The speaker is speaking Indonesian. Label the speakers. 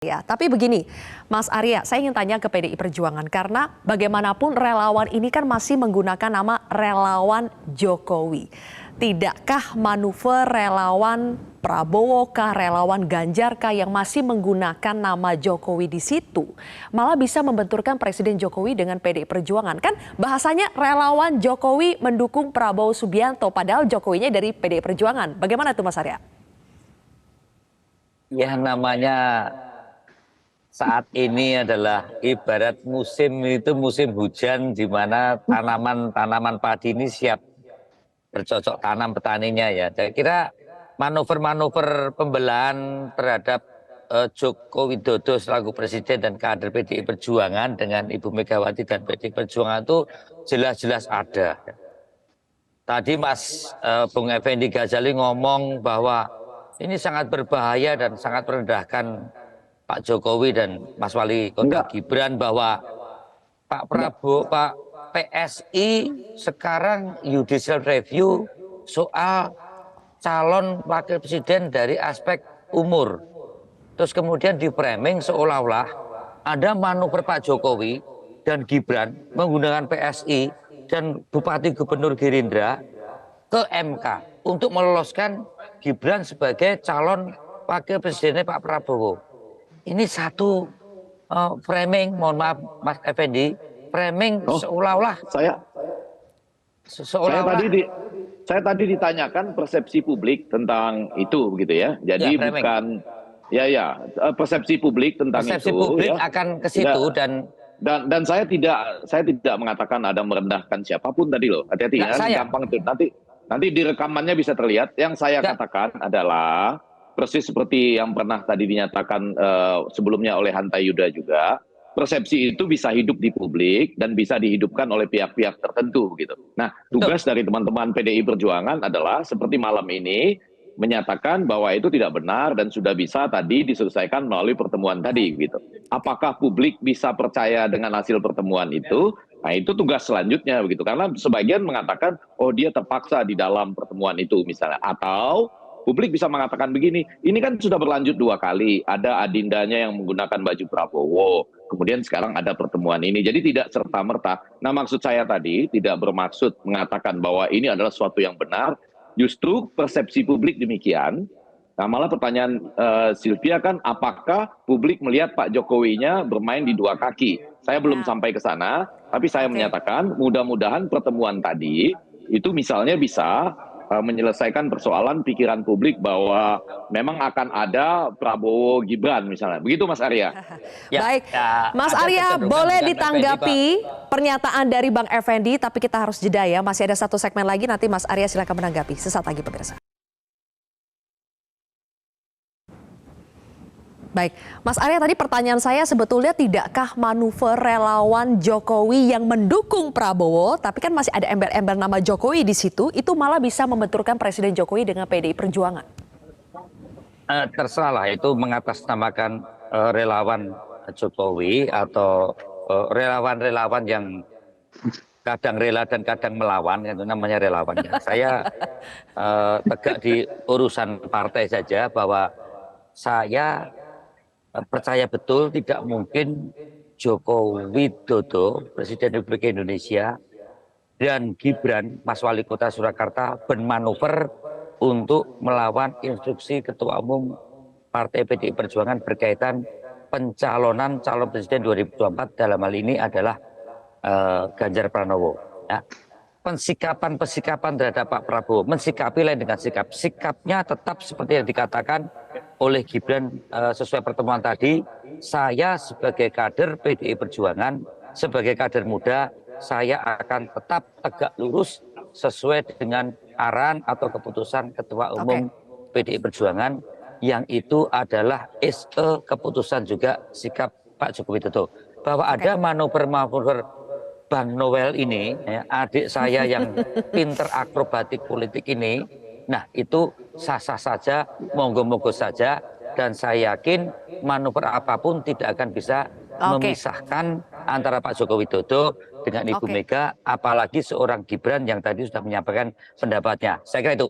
Speaker 1: Ya, tapi begini, Mas Arya, saya ingin tanya ke PDI Perjuangan karena bagaimanapun relawan ini kan masih menggunakan nama relawan Jokowi. Tidakkah manuver relawan Prabowo kah, relawan Ganjar kah yang masih menggunakan nama Jokowi di situ malah bisa membenturkan Presiden Jokowi dengan PDI Perjuangan? Kan bahasanya relawan Jokowi mendukung Prabowo Subianto, padahal Jokowinya dari PDI Perjuangan. Bagaimana tuh Mas Arya?
Speaker 2: Ya, namanya saat ini adalah ibarat musim itu musim hujan, di mana tanaman padi ini siap bercocok tanam petaninya ya. Saya kira manuver-manuver pembelahan terhadap Joko Widodo selaku presiden dan kader PDI Perjuangan dengan Ibu Megawati dan PDI Perjuangan itu jelas-jelas ada. Tadi Bung Effendi Ghazali ngomong bahwa ini sangat berbahaya dan sangat merendahkan Pak Jokowi dan Mas Wali Kota Gibran, bahwa Pak Prabowo, Pak PSI sekarang judicial review soal calon wakil presiden dari aspek umur. Terus kemudian di framing seolah-olah ada manuver Pak Jokowi dan Gibran menggunakan PSI dan Bupati Gubernur Gerindra ke MK untuk meloloskan Gibran sebagai calon wakil presidennya Pak Prabowo. Ini satu framing, mohon maaf Mas Effendi, framing seolah-olah
Speaker 3: saya tadi ditanyakan persepsi publik tentang itu begitu ya. Jadi ya, bukan persepsi publik tentang
Speaker 2: persepsi
Speaker 3: itu
Speaker 2: publik
Speaker 3: ya,
Speaker 2: akan ke situ
Speaker 3: dan saya tidak mengatakan ada merendahkan siapapun tadi loh. Hati-hati ya, gampang itu. Nanti di rekamannya bisa terlihat. Yang saya katakan adalah persis seperti yang pernah tadi dinyatakan sebelumnya oleh Hanta Yuda juga, persepsi itu bisa hidup di publik dan bisa dihidupkan oleh pihak-pihak tertentu gitu. Nah, tugas dari teman-teman PDI Perjuangan adalah seperti malam ini menyatakan bahwa itu tidak benar dan sudah bisa tadi diselesaikan melalui pertemuan tadi gitu. Apakah publik bisa percaya dengan hasil pertemuan itu? Nah, itu tugas selanjutnya begitu. Karena sebagian mengatakan oh dia terpaksa di dalam pertemuan itu misalnya, atau publik bisa mengatakan begini, ini kan sudah berlanjut 2 kali, ada adindanya yang menggunakan baju Prabowo, kemudian sekarang ada pertemuan ini, jadi tidak serta-merta. Nah, maksud saya tadi tidak bermaksud mengatakan bahwa ini adalah sesuatu yang benar, justru persepsi publik demikian. Nah, malah pertanyaan Sylvia kan, apakah publik melihat Pak Jokowinya bermain di 2 kaki? Saya belum sampai ke sana, tapi saya menyatakan mudah-mudahan pertemuan tadi itu misalnya bisa menyelesaikan persoalan pikiran publik bahwa memang akan ada Prabowo Gibran misalnya. Begitu Mas Arya.
Speaker 1: Baik, Mas Arya boleh ditanggapi pernyataan dari Bang Effendi, tapi kita harus jeda ya. Masih ada 1 segmen lagi, nanti Mas Arya silakan menanggapi. Sesaat lagi pemirsa. Baik, Mas Arya, tadi pertanyaan saya sebetulnya tidakkah manuver relawan Jokowi yang mendukung Prabowo, tapi kan masih ada embel-embel nama Jokowi di situ, itu malah bisa membenturkan Presiden Jokowi dengan PDI Perjuangan?
Speaker 2: Terserah lah, itu mengatasnamakan relawan Jokowi atau relawan-relawan yang kadang rela dan kadang melawan, itu namanya relawan. Saya tegak di urusan partai saja, bahwa saya percaya betul tidak mungkin Joko Widodo, Presiden Republik Indonesia, dan Gibran, Mas Wali Kota Surakarta, bermanuver untuk melawan instruksi Ketua Umum Partai PDI Perjuangan berkaitan pencalonan calon Presiden 2024, dalam hal ini adalah Ganjar Pranowo. Ya. Pensikapan terhadap Pak Prabowo, mensikapi lain dengan sikapnya tetap seperti yang dikatakan oleh Gibran sesuai pertemuan tadi. Saya sebagai kader PDI Perjuangan, sebagai kader muda, saya akan tetap tegak lurus sesuai dengan arahan atau keputusan Ketua Umum PDI Perjuangan, yang itu adalah keputusan juga sikap Pak Joko Widodo. Bahwa ada manuver-manuver Bang Noel ini, ya, adik saya yang pinter akrobatik politik ini, nah itu sah-sah saja, monggo-monggo saja, dan saya yakin manuver apapun tidak akan bisa memisahkan antara Pak Joko Widodo dengan Ibu Mega, apalagi seorang Gibran yang tadi sudah menyampaikan pendapatnya. Saya kira itu.